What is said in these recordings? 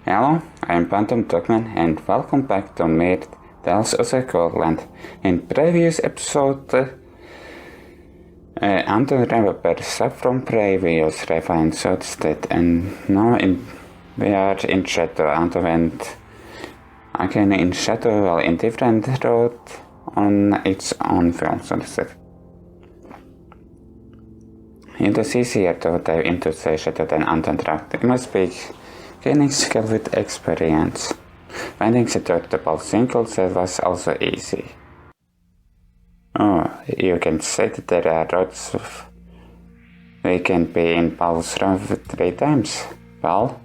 Hello, I'm PhantomDogman and welcome back to Mirt tells us a Scotland. In previous episode, Anton remembered stuff from previous refined state, and now we are in Shadow. Anton went again in Shadow while in different road on its own film, so to say. It is easier to dive into the Shadow than Anton tracked. It must be gaining skill with experience. Finding the tortable single set was also easy. Oh, you can say that there are roads we can be in Paul's room 3 times. Well,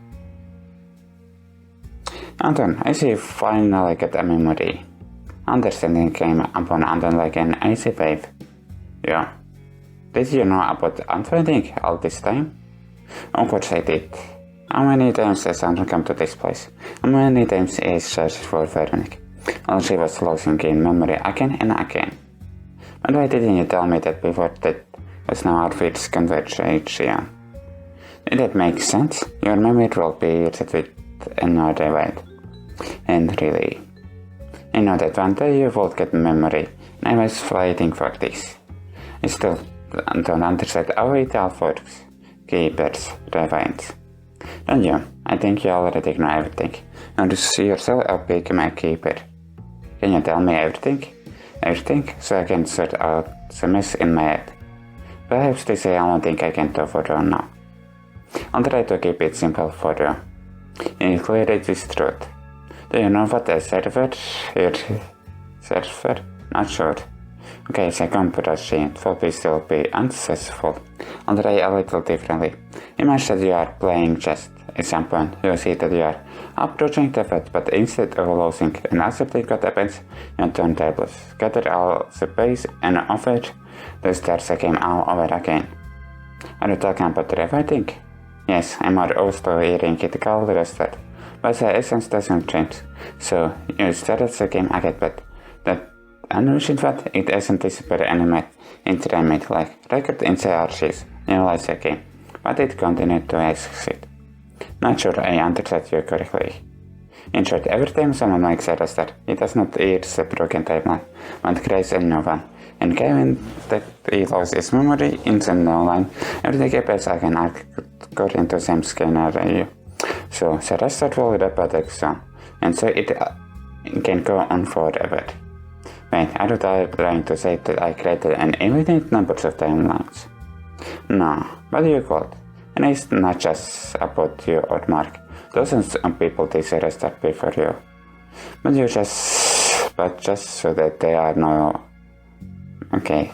Anton, I see you finally get a memory. Understanding came upon Anton like an icy wave. Yeah. Did you know about unfinding all this time? Of course I did. How many times has Anton come to this place? How many times he searched for Veronica? While she was losing in memory again and again. But why didn't you tell me that before? That was now our first conversation. Did that make sense? Your memory will be set with another way. And really, I know that one day you will get memory, and I was waiting for this. I still don't understand how it all works. Keepers, refines. Don't you? I think you already know everything. And you see yourself a big my keeper. Can you tell me everything? Everything, so I can sort out the mess in my head. Perhaps this is the only thing I can do for you now. I'll try to keep it simple for you. And clear it with truth. Do you know what a server is? Server? Not sure. Okay, the computer scene will still be unsuccessful. I'll try a little differently. Imagine that you are playing chess. At some point, you see that you are approaching the fight, but instead of losing and accepting what happens, you turn tables, gather all the base, and offer to start the game all over again. Are you talking about refighting? Yes, I'm more used to hearing it called restart, but the essence doesn't change. So, you started the game again, but that unusual what it isn't super animate intermediate like record in the archives, analyze the game, but it continued to exist. Not sure I understood you correctly. In short, every time someone makes a restart, it does not erase the broken timeline, but creates a new one. And given that he lost his memory in the new line, everything happens again according to the same scenario. So the restart will repeat again, and so it can go on forever. Wait, are you trying to say that I created an infinite number of timelines? No, what do you call it? And it's not just about you or Mark. Dozens of people did the restart before you. But just so that they are no... Okay,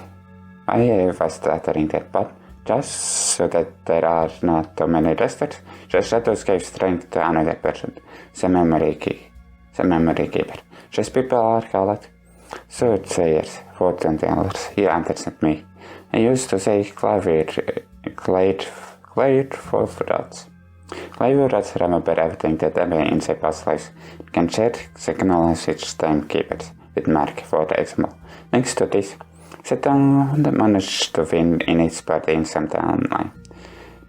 I was stuttering that, but just so that there are not too many restarts, the shadows gave strength to another person, the memory keeper. Just people are called soothsayers, fortune tellers. You understand me. I used to say clairvoyants. Clairvoyants remember everything that happened in their past lives. Can share the knowledge with timekeepers, with Mark, for example. Next to this, the town managed to win in its party in some timeline.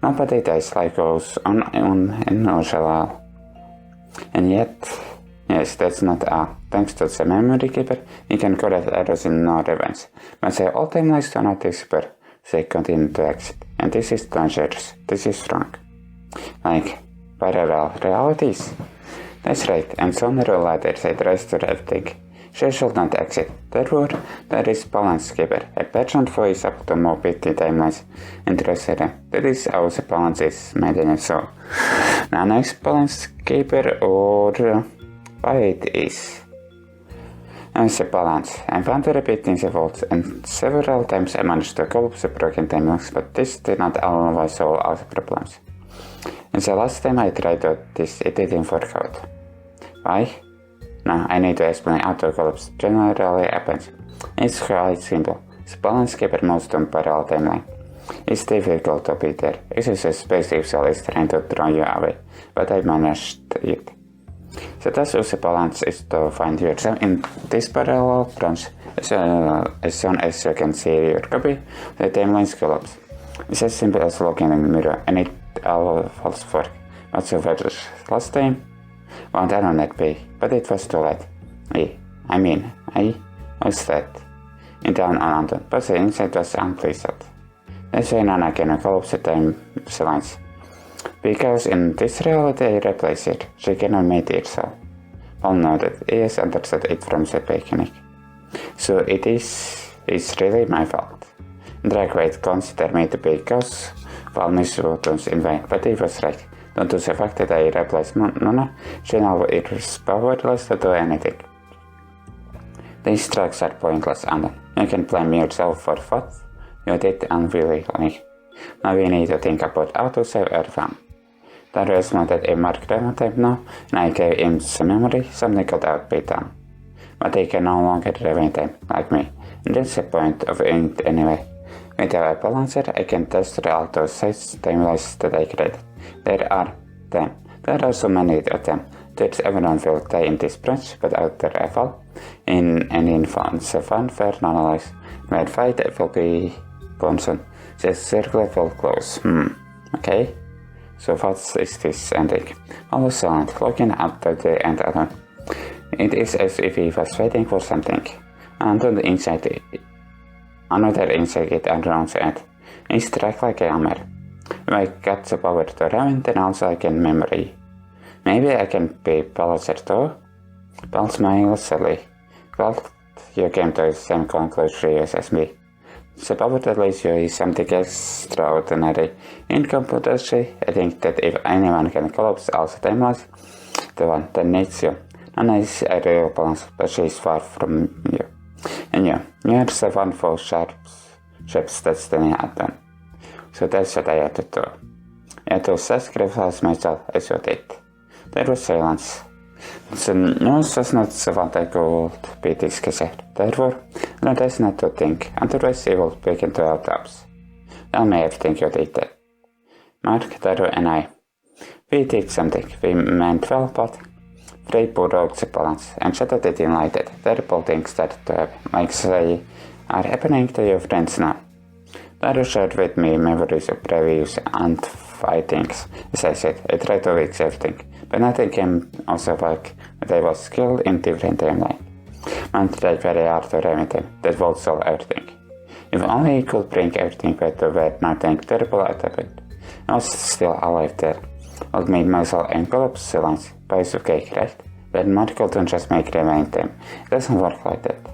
Nobody dies like goes on in usual. And yet, yes, that's not all. Thanks to the memory keeper, we can correct errors in no events. But the old timelines do not disappear. They continue to exist. And this is dangerous. This is wrong. Like parallel realities. That's right, and sooner or later they restore everything. She should not exist. Therefore, there is balance keeper, a person who is up to mobility timelines and restore them. That is how the balance is maintained. So, now next balance keeper or why it is. And the balance. I found to repeating the vault, and several times I managed to cope the broken timelines, but this did not always solve all the problems. And the last time I tried this, it didn't work out. Why? Now I need to explain how to collapse generally happens. It's quite simple. The balance keeper moves to parallel timeline. It's difficult to be there. It's a space cell is trying to draw you away, but I managed it. The task of the balance is to find yourself in this parallel branch as soon as you can see your copy, the timelines collapse. It's as simple as looking in the mirror and it all falls for. What's your verdict last time? Well, internet be, but it was too late. I was dead. In town on London, but the incident was unpleasant. That's when I can collapse the time silence. Because in this reality I replace it, she cannot make it so. Paul nodded. He has understood it from the beginning. So it's really my fault. Dragweight considered me to be cause for misfortunes in vain, but he was right. Due to the fact that I replaced Nona, she now is powerless to do anything. These tracks are pointless, and you can blame yourself for what you did unwillingly. Now we need to think about how to save our fun. Darius wanted a mark type now, and I gave him some memory, something could have been done. But he can no longer rewind them, like me, and that's the point of it anyway. Without a balancer, I can test all those size timelines that I created. There are so many of them that everyone will die in this branch, but out there I fall. In the fun fair analyze, my fight will be constant. The circle will close. Okay. So what is this ending? All was silent, looking up at the end alone. It is as if he was waiting for something. Another insect it around it. It struck like a hammer. If I got the power to rewind, then also I can memory. Maybe I can be balancer too? Paul smiled silly. Well, you came to the same conclusion as me. The power that leads you is something extraordinary. In computership, I think that if anyone can collapse all the timelines, the one that needs you. None is a real balance, but she is far from you. And you are the one for shapes destiny at them. So that's what I had to do. I had to sacrifice myself as you did. There was silence. The news was not what I could be discussed. Therefore, not as not to think, otherwise he will begin to out ups. Tell me everything you did. Mark, Daru and I. We did something. We meant well, but Frey broke the balance and shattered it in lighted. Terrible things started to happen, like they are happening to your friends now. Daru shared with me memories of previous and fightings. As I said, I tried to fix everything, but nothing came also back, but I was skilled in different timeline. Man tried very hard to remedy them, that would solve everything. If only he could bring everything back to where nothing terrible had happened. I was still alive there. I made myself and collapse silence, piece of cake, right? But Mark couldn't just make rewind them. It doesn't work like that.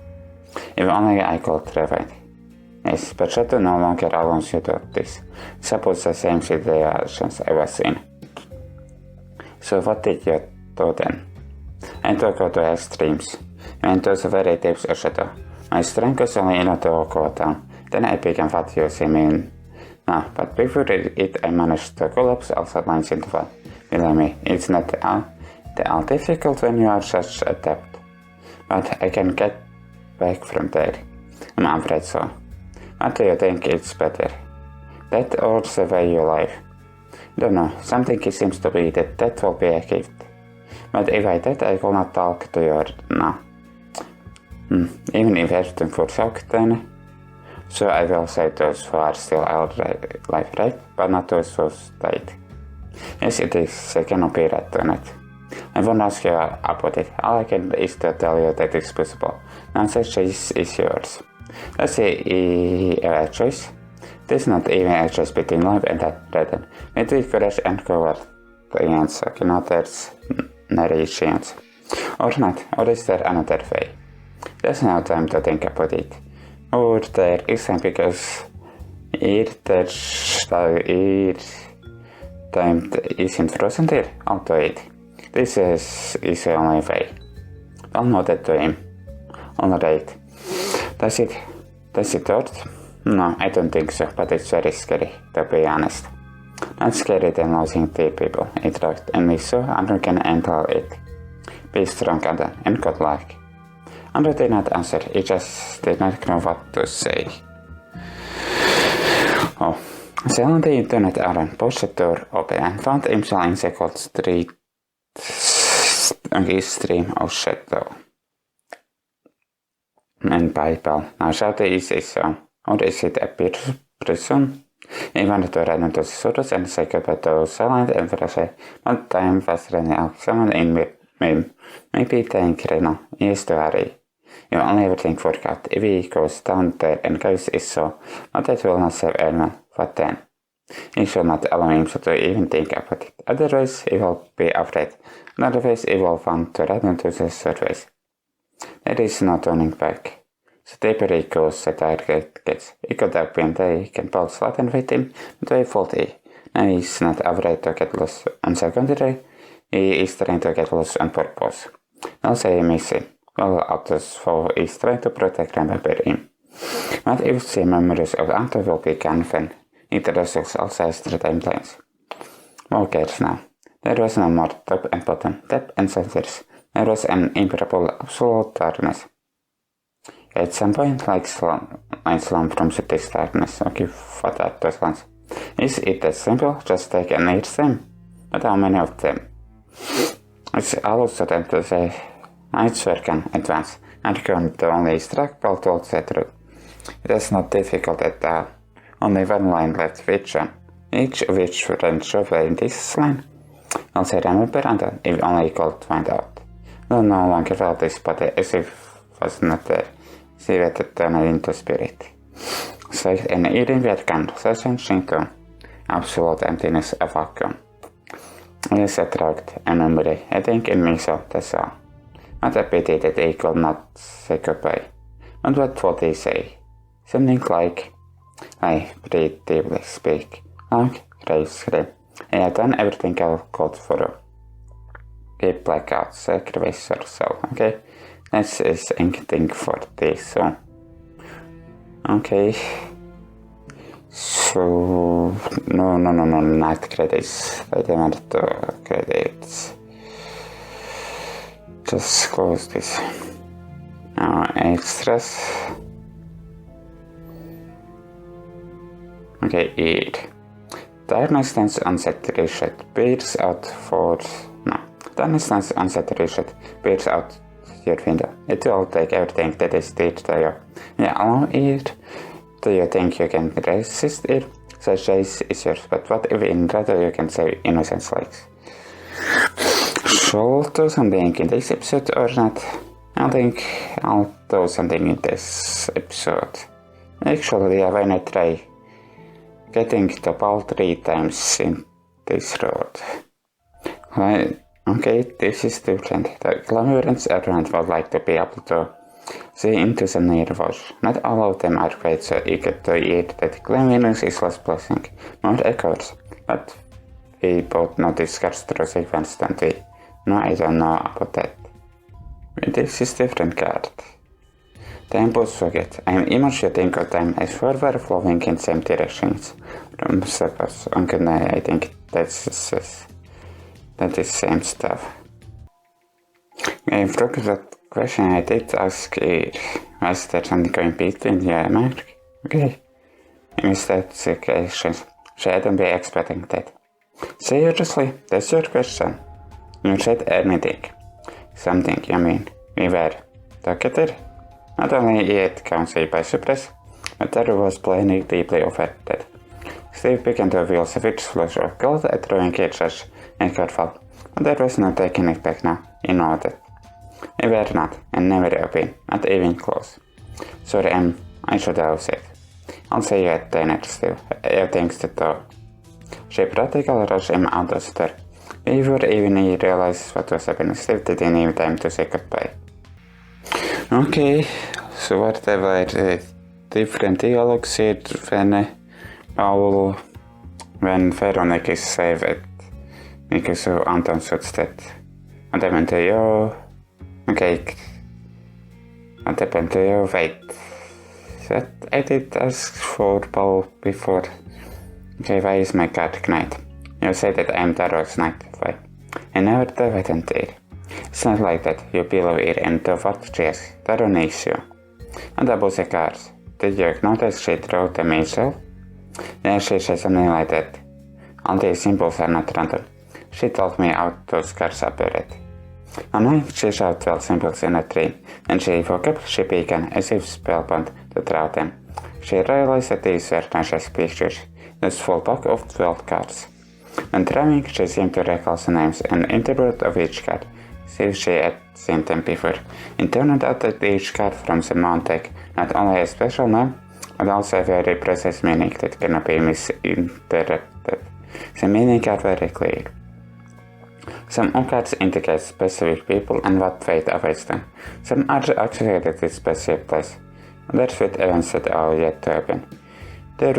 If only I could rewind. Yes, but Shadow no longer allows you to do this. Suppose the same situations I was in. So what did you do then? I took go to extremes. I went to the very depths of Shadow. My strength was only enough to go down. Then I began what you see me. No, but before it I managed to collapse all the lines into one. Believe me, it's not all difficult when you are such a depth. But I can get back from there. I'm afraid so. What do you think it's better? That or the way you live? Don't know, something seems to be that will be a gift. But if I did, I will not talk to you now. Even if everything would shock then. So I will say those who are still alive, right? But not those who died. Yes, it is, they cannot be right on it. I won't ask you about it. All I can is to tell you that it's possible. The answer is yours. Let's say a choice. There's not even a choice between life and death. Between courage and coward. The answer cannot there's no chance. Or not, or is there another way? There's no time to think about it. Or there isn't because time isn't frozen there. I'll do it. This is the only way. I'll nod it to him. Alright. Does it hurt? No, I don't think so, but it's very scary, to be honest. Not scary than losing 3 people. It rocked and me so Andrew can handle it. Be strong, Andrew, and good luck. Andrew did not answer, he just did not know what to say. Oh, suddenly the internet Aaron pushed the door open and found himself in the cold street on his stream of shadow. And Bible, now shadow is a song, or is it a prison? He wanted to run into the surface and say goodbye to silent and frosty, but time was running out. Someone in Mirt maybe tänker i story. You only ever think workout if he goes down there and goes is so, but that will not serve anyone. What then? He should not allow himself to even think about it. Otherwise, he will be afraid. Otherwise, he will want to return to the surface. There is no turning back. So deeper he goes, the target gets. He could have been there, he can pull Latin with him, but he faulty. Now he's not afraid to get lost. On secondary, he is trying to get lost on purpose. Also, he missing. Well, others for is trying to protect and remember him. But if the memories of Anto will be gone when it results also as the timelines. Who cares now? There was no more top and bottom, depth and centers. There was an imparable absolute darkness. At some point, like lines from this darkness. Okay, what are those lines? Is it that simple? Just take and eat them? But how many of them? It's also them to say nights work can advance and can only extract towards the truth. It is not difficult at all. Only one line left which one. Each of which friends should in this line. Also remember and if only could find out. No longer felt this body as if was not there. She had turned into spirit. So en eating can sessions into absolute emptiness of vacuum. Yes, attract a memory. I think in me so that's all. Not a pity that they could not say goodbye. And what would they say? Something like, I pretty speak, like grave scream. I had done everything I could for you. Okay, Blackout, sacrifice yourself, okay? This is anything for this, so. Okay. So, no, not credits. I don't want to credits. Just close this. Now, extras. Okay, eat. Darkness stands unsaturation, bears out for... No. Darkness stands unsaturation, bears out your window. It will take everything that is dear to you. Yeah, allow it. Do you think you can resist it? The choice is yours, but what if in rather you can save innocence likes? Shall do something in this episode or not? I think I'll do something in this episode. Actually, I wanna try getting to ball 3 times in this road. Okay, this is different. The glamorous everyone would like to be able to see into the neighborhood. Not all of them are quite so eager to eat that cleanliness is less pleasing, more echoes, but we both know this catastrophic events, don't we? No, I don't know about that. This is different card. Time both forget. I am imaging of time as forward flowing in same directions. From suppose, I think that is same stuff. I forgot that question I did ask is, was there something going between you and Mark? Okay. In that situation, I don't be expecting that. Seriously, that's your question. You said anything. Something, you mean. We were together. Not only it counts by surprise, but there was plainly deeply offended. Steve began to feel a rich flush of gold at throwing cages and careful, but there was no taking it back now, he nodded. We were not, and never have been, not even close. Sorry, I should have said. I'll say you at dinner, Steve. I have things to do. She practically rushed him out of the store. Before even he realized what was happening, Steve didn't even time to say goodbye. Okay, so what were the different dialogues here when Veronica is saved because of Anton's footsteps? What happened to you? Okay, what happened to you? Wait, that I did ask for Paul before. Okay, why is my card knight? You say that I'm Darrow's knight, why? I never threatened it. It's not like that. You below here and do what chess. Darrow needs you. And about the cards. Did you notice she drew them herself? Yeah, she said something like that. All these symbols are not random. She told me how those cards appeared. On night she saw 12 symbols in a tree, and she woke up, she began as if spellbound to draw them. She realized that these were precious pictures, this full book of 12 cards. When drawing, she seemed to recall the names and interpret of each card, see if she had seen them before. It turned out that each card from the Montec not only a special name, but also a very precise meaning that cannot be misinterpreted. The meaning are very clear. Some cards indicate specific people and what fate awaits them. Some are associated with specific place. Others with events that are yet to happen. There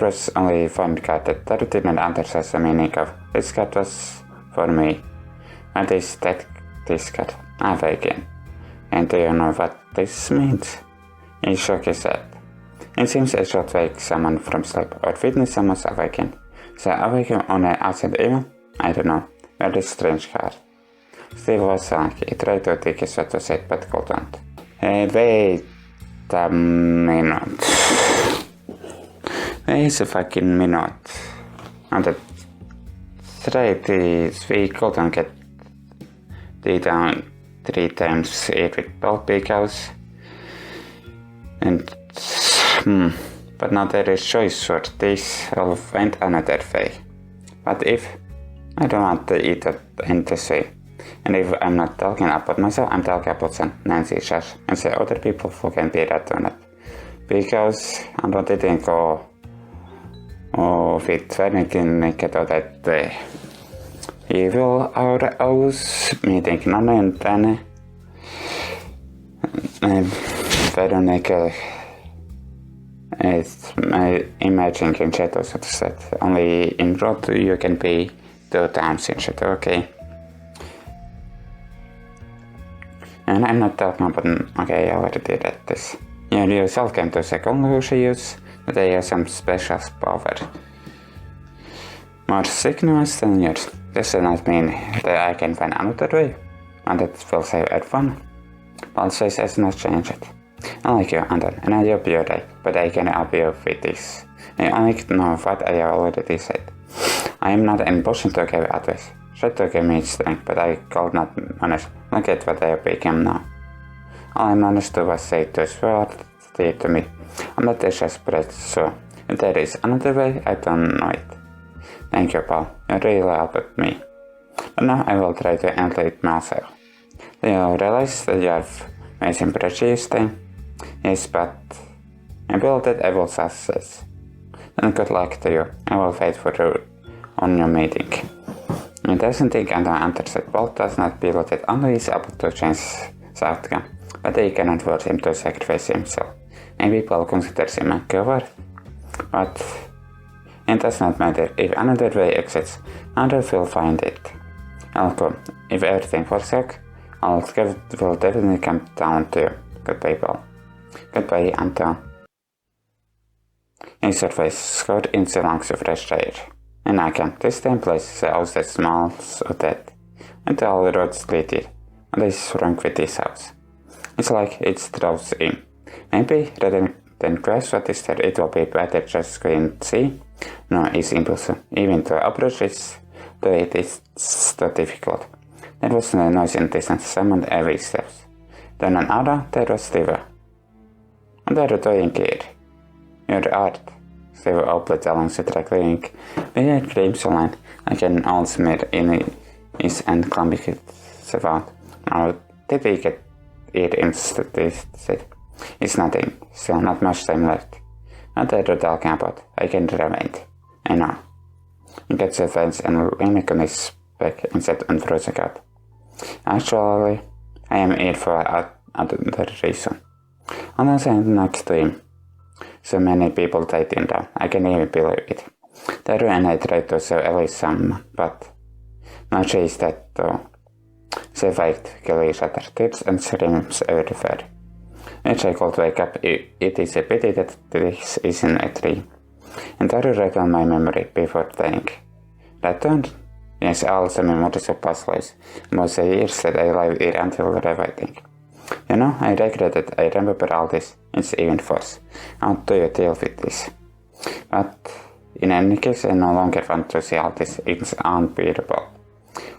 was only one card that didn't understand the meaning of. This card was for me. What is this card? Awaken. And do you know what this means? He shook his head. It seems it should wake someone from sleep or witness someone's awaken. So awaken on an outside evil? I don't know. Very strange card. Steve was silent. He tried to take his what to say, but couldn't. Wait a minute. Wait a fucking minute. On the trade we couldn't get the down 3 times 8 with both because and but now there is choice for this. I'll find another way. But if I don't want to eat it in this way, and if I'm not talking about myself, I'm talking about Nancy, Josh, and the other people who can be that on it. Because I don't think with trying make that evil hours meeting none and then it's my imagine in chat also said only in road you can pay 2 times in chat, okay. And I'm not talking about, okay, I already did this. You yourself can do second use, but they have some special power. More sickness than yours. This does not mean that I can find another way, and that will save everyone. Policies has not changed. I like you, Anton, and I hope you're right, but I can help you with this. I only know what I already said. I am not in position to give advice. Should to give me strength, but I could not manage. Look at what I became now. All I managed to was say to swear to me. I'm not desperate, so if there is another way, I don't know it. Thank you, Paul. You really helped me. But now I will try to handle it myself. Do you realize that you have made some prejudice thing? Yes, but I built it, I will success. Then good luck to you. I will wait for you on your meeting. It doesn't think Anton answers that Paul does not believe that Anton is able to change the outcome, but they cannot force him to sacrifice himself. Maybe Paul considers him a coward, but it does not matter. If another way exists, Anton will find it. I'll come. If everything falls out, will definitely come down to you. Goodbye, Paul. Goodbye, Anton. His face scored into lungs of fresh air. And I can this same place the house that smells of death. And all the roads lead here. And is wrong with this house. It's like it draws in. Maybe rather than crash what is there, it will be better just go and see. No, it's impossible. Even to approach it, it's too difficult. There was no noise in the distance, someone every steps. Then an hour, there was Steve. And they were doing here. Your art. Steve opened along the track laying with a crimson line. I can all smear in his and clumping it about. Now, did we get it instead? It's nothing. Still not much time left. What they were talking about, I can remain. I know. He gets the fence and leaning on his back and said unfroze the cat. Actually, I am here for another reason. And I stand next to him. So many people died in them, I can even believe it. Daru and I tried to save at least some, but now she is dead though. They fight, kill each other, tips and screams everywhere. Each I could wake up, it is a pity that this isn't a tree. And Daru read on my memory before dying. Returned? Yes, all the memories of past lives. Most of the years that I lived here until reviving. You know, I regret that I remember all this. It's even worse. How do you deal with this? But in any case, I no longer want to see all this. It's unbearable.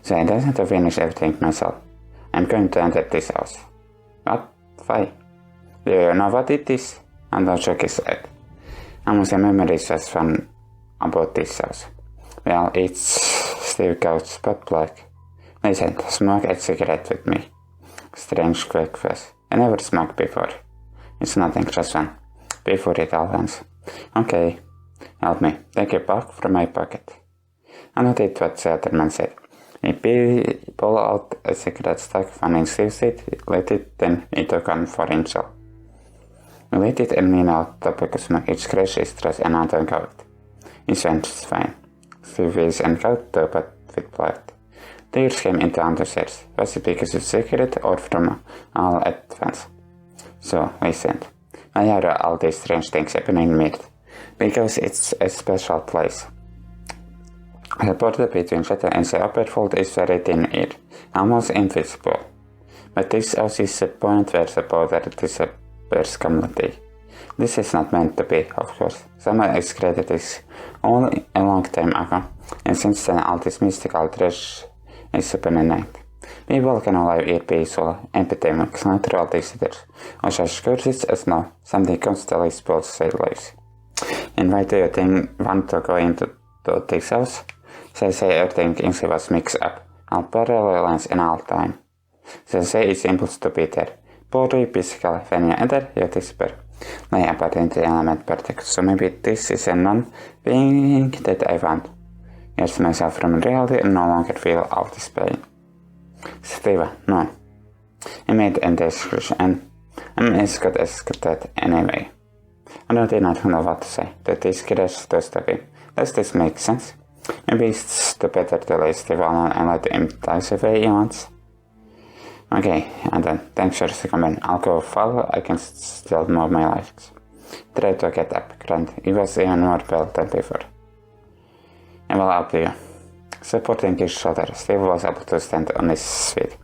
So I decided to finish everything myself. I'm going to enter this house. What? Why? Do you know what it is? Anton shook his head. Almost a memory just from about this house. Well, it's still goes but black. Listen, smoke a cigarette with me. Strange quick face. I never smoked before. It's nothing, just one. Before it all ends. Okay. Help me. Take a puff from my pocket. I did what the other man said. He pulled out a cigarette stuck from his sleeve, lit it, then he took one for himself. He lit it and leaned out tobacco smoke. It scratched his dress and Anton coughed. His went fine. Stevie's and coat but with blood. Tears came into Anton's ears. Was it because of cigarette or from all at once? So, listened. Why are all these strange things happening in Mirt? Because it's a special place. The border between Shadow and the upper fold is very thin here, almost invisible. But this also is the point where the border disappears completely. This is not meant to be, of course. Someone has created this all a long time ago, and since then all this mystical trash is happening. People can live here peaceful, epidemics, natural disasters, or such curses as now, something constantly spoils their lives. And why do you think want to go into this house? They say everything in the was mixed up, all parallel lines in all time. They say it's impossible to be there. Body, physical, when you enter, you disappear. They apparently element perfect, so maybe this is a non-being that I want. Erase myself from reality and no longer feel all this pain. Steve, no. I made a description and I'm escorted anyway. I don't even know what to say. That is crash to stop him. Does this make sense? Maybe it's better to lay Steve alone and let him die the way he wants. Okay, and then thanks for the comment. I'll go follow, I can still move my legs. Try to get up, Grant. It was even more well than before. I will help you. Supporting his shoulder, Steve was able to stand on his feet.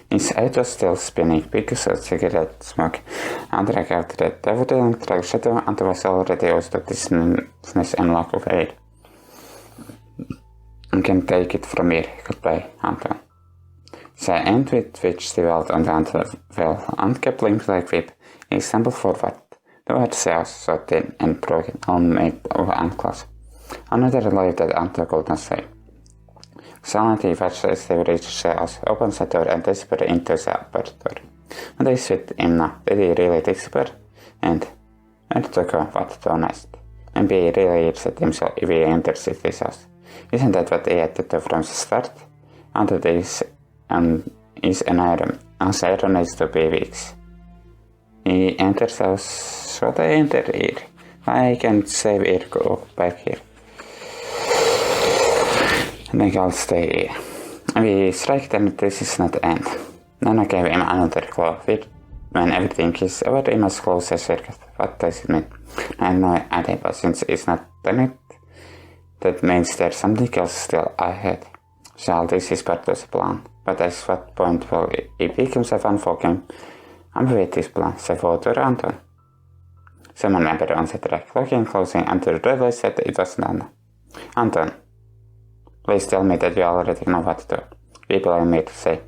His head was still spinning because of cigarette smoke. Andre out the devil track shadow and was already used to distance and lack of air. You can take it from here. Goodbye, Anton. The end with which Steve held on the handle and kept linked like whip, he stumbled forward. Towards the house, so thin and broken, all made of ankles. Another life that Anton could not say. Silently watched as Steve reached the house, opened the door and disappeared into the upper door. And they said him now, did he really disappear? And where to go, what to do next? Maybe he really upset himself if he enters this house. Isn't that what he had to do from the start? Anton is an iron, as iron needs to be weeks. He enters house, so they enter here. I can save here, go back here. I think I'll stay here. We strike and this is not the end. Then I gave him another claw. When everything is over, he must close the circuit. What does it mean? I have no idea, but since it's not done it, that means there's something else still ahead. So all this is part of the plan. But at what point will it become a fun for him? I'm with this plan, the photo Anton. Someone member on the track, looking closely until realized that it was done. Anton, please tell me that you already know what to do. People I meet say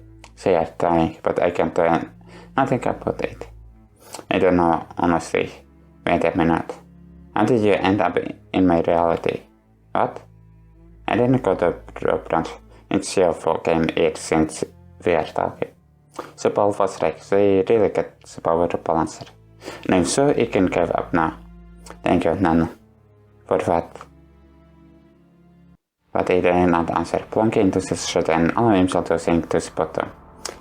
they are trying, but I can't do nothing about it. I don't know, honestly. Wait a minute. How did you end up in my reality? What? I didn't go to a branch. It's your fault game here since we are talking. So Paul was right. They really get the power to balance it. And I'm sure he can give up now. Thank you, Nana. For what? But he did not answer, plunging into the shadow and allowing himself to sink to the bottom.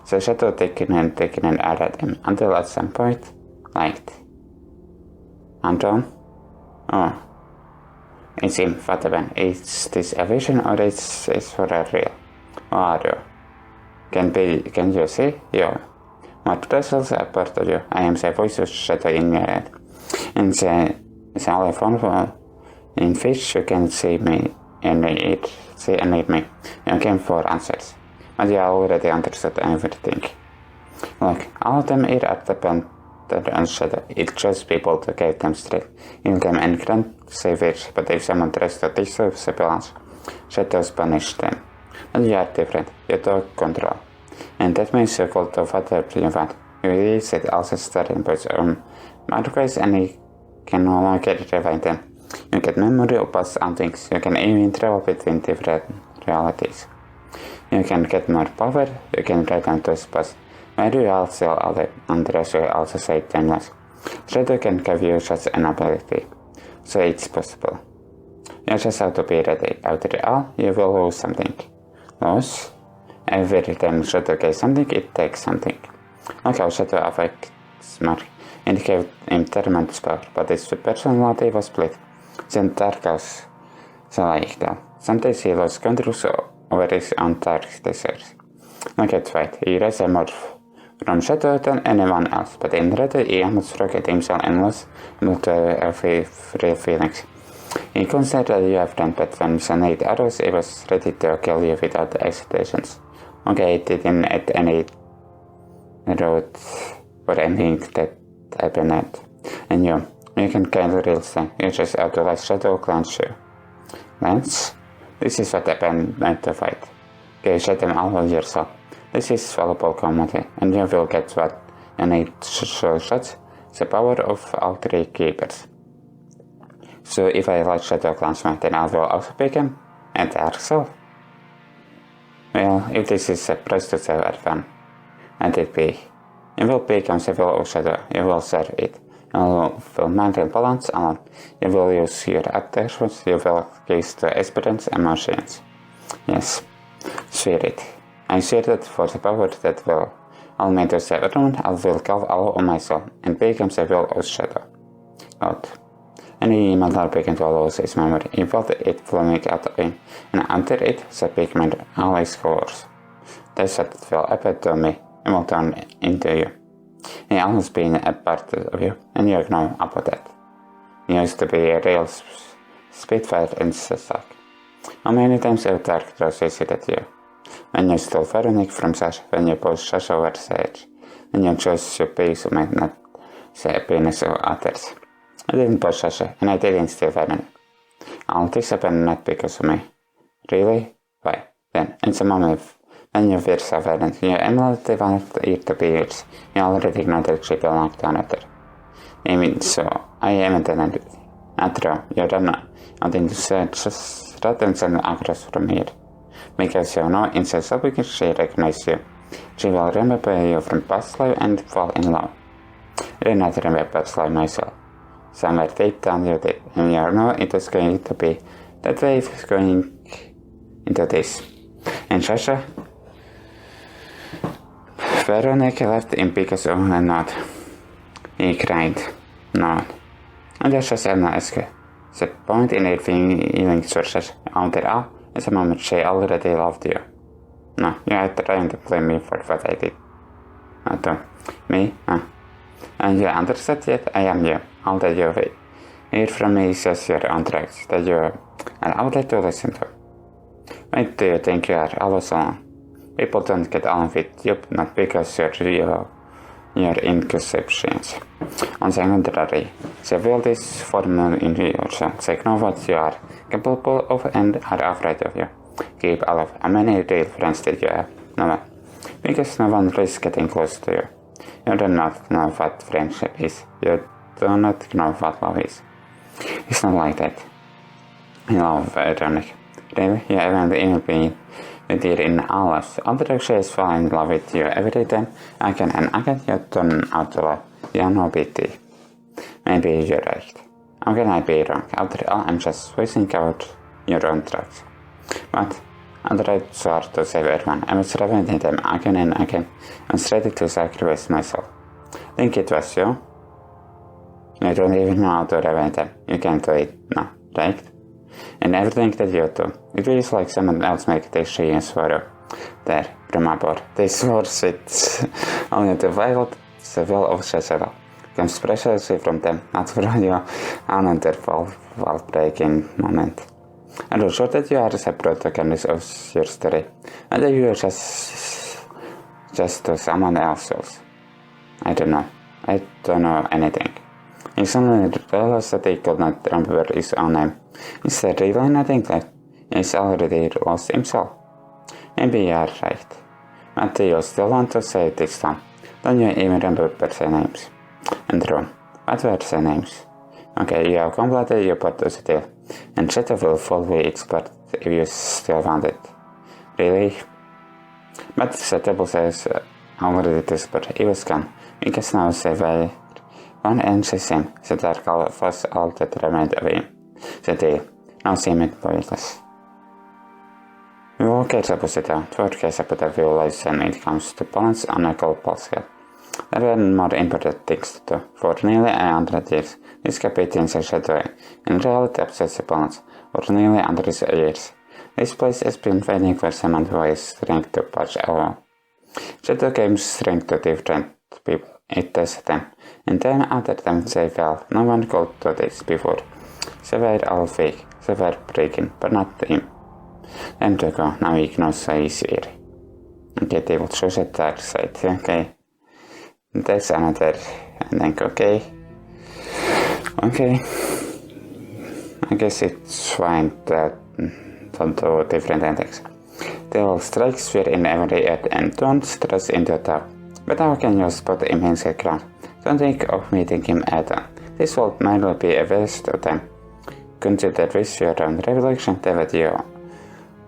The shadow taking and air at him, until at some point, light. Anton? Oh. It's him, what happened? Is this a vision or is it for a real? Who are you? Can you see? You. What puzzles are part of you? I am the voice of shadow in your head. And the only form in which you can see me and need me. You came for answers. But you already understood everything. Look, all of them here are dependent on shadow. It chose people to give them strength, heal them and grant saviors, but if someone tries to disturb the balance, shadows punish them. But you are different, you take control. And that means you go to whatever you want. You release it also starting points on markers and you can no longer rewind them. You get memory of past things. You can even travel between different realities. You can get more power, you can return to space. Maybe you also Andreas will also say timeless. Shadow can give you such an ability, so it's possible. You just have to be ready. After all, you will lose something. Lose? Every time Shadow gets something, it takes something. Look how Shadow affects Mark. It gave him tremendous power, but his personality was split. Sen tarkkaus salaihdal. Sometimes he lost control over his own dark desires. Look at White. He raised more from Shadow than anyone else, but in reality he almost forgot himself and lost real feelings. He considered you a friend, but when Sun ate arrows, he was ready to kill you without hesitations. Okay, it didn't add any road for anything that happened. And you can kill real thing. You just have to let Shadow clench you. Lance? This is what happened at the fight. Okay, shut them all yourself. This is valuable commodity, and you will get what you need to shots, the power of all three keepers. So if I let Shadow clench me, then I will also pick him, and Dark Soul. Well, if this is a price to sell at fun, let it be. You will become civil of Shadow, you will serve it. You will maintain balance alone. You will use your attachments, you will use the experience emotions. Yes, swear it. I swear that for the power that will allow me to save everyone, I will carve all of myself and become civil of Shadow. Out. Any matter began to lose his memory. He felt it flowing out of him, and under it, the pigment all his colors. That's what fell apart to me and will turn into you. He always been a part of you, and you know about that. He used to be a real spitfire and suck. How many times have Dark Cross visited you? When you stole Veronique from Sasha, when you pushed Sasha over Sage, when you chose your peace who might not say happiness of others. I didn't push Sasha, and I didn't steal Veronique. All this happened not because of me. Really? Why? Then, in the moment when you were so violent, you immediately wanted it to be yours. You already know that she belonged to another. I mean, so, I intended it. Not true, you ran out into search, just rather than across from here. Because you know, in the subject she recognizes you. She will remember you from past life and fall in love. I did not remember past life myself. Somewhere deep down you did, and you know it was going to be that way is going into this. And Sasha? Veronica left him because of her nod. He cried. Nod. And Sasha said no ask her. The point in her feelings for Sasha, after all, is the moment she already loved you. No, you are trying to blame me for what I did. Not to me? And you understand yet? I am you. All that you hear from me is just your own tracks that you are allowed to listen to. Why do you think you are always alone? People don't get along with you not because you're your inconceptions. On the contrary, they feel this formula in yourself. They know what you are capable of and are afraid of you. Keep all of how many real friends that you have? No one. Because no one risks getting close to you. You do not know what friendship is. You do not know what love is. It's not like that. I love Veronique. Really? You haven't even been with her in hours. Although she is falling in love with you every time, again and again, you turn out to love. You know pity. Maybe you're right. How can I be wrong? After all, I'm just voicing out your own tracks. But I tried so hard to save everyone. I was repenting them again and again. I was ready to sacrifice myself. Think it was you? You don't even know how to revenge them. You can't do it now, right? And everything that you do, it feels like someone else made decisions for you. There, from above, they swore it only to violate the will of Shazela. Comes precisely from them, not from you, another wall-breaking moment. I'm sure that you are the protagonist of your story, and that you are just to someone else's. I don't know anything. He suddenly realized that he could not remember his own name. Is there really nothing left? He's already lost himself. Maybe you are right. But do you still want to say it this time? Don't you even remember their names? And true. What were their names? Okay, you have completed your part of the deal, and Shadow will follow its part if you still want it. Really? But the table says already this, but it was gone. We can now say where one and the same. The dark was all that remained of him. The day now seemed pointless. We will catch up with it out. To catch up with the visualize when it comes to balance on a global scale. There were more important things to do. For nearly 100 years, this captain said in reality upsets the balance. For nearly 100 years. This place has been waiting for someone who has strength to patch our. Shadow gave strength to different people. It tested them. And then after them say, well, no one could do this before. They were all fake. They were breaking, but not him. Then to go, now he knows so easier. Okay, they will choose a dark side. Okay. There's another. And then okay. Okay. I guess it's fine that to different endings. They will strike sphere in every edge and don't stress into the top. But how can you spot immense crowd? Don't think of meeting him at all. This will mainly be a waste of time. Consider this your own revelation that you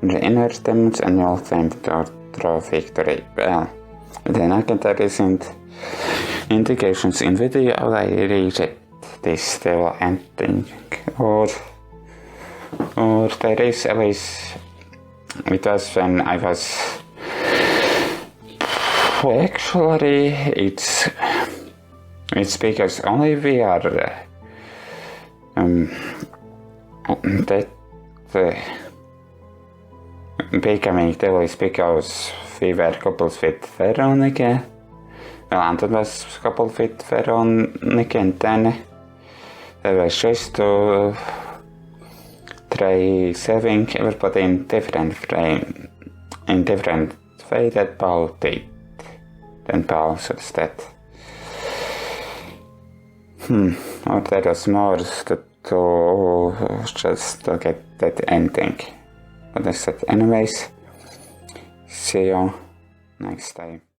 the inner demons and you'll claim to draw victory. Well, then I can tell isn't indications in video I reject this devil ending or there is at least it was when I was actually it's because only we are becoming devil is because we were couples with Veronica. Well, Anton was coupled with Veronica and then they were just to try saving everybody in different way that Paul did. Then Paul says that. Or there was more to just to get that ending. But I said anyways, see you next time.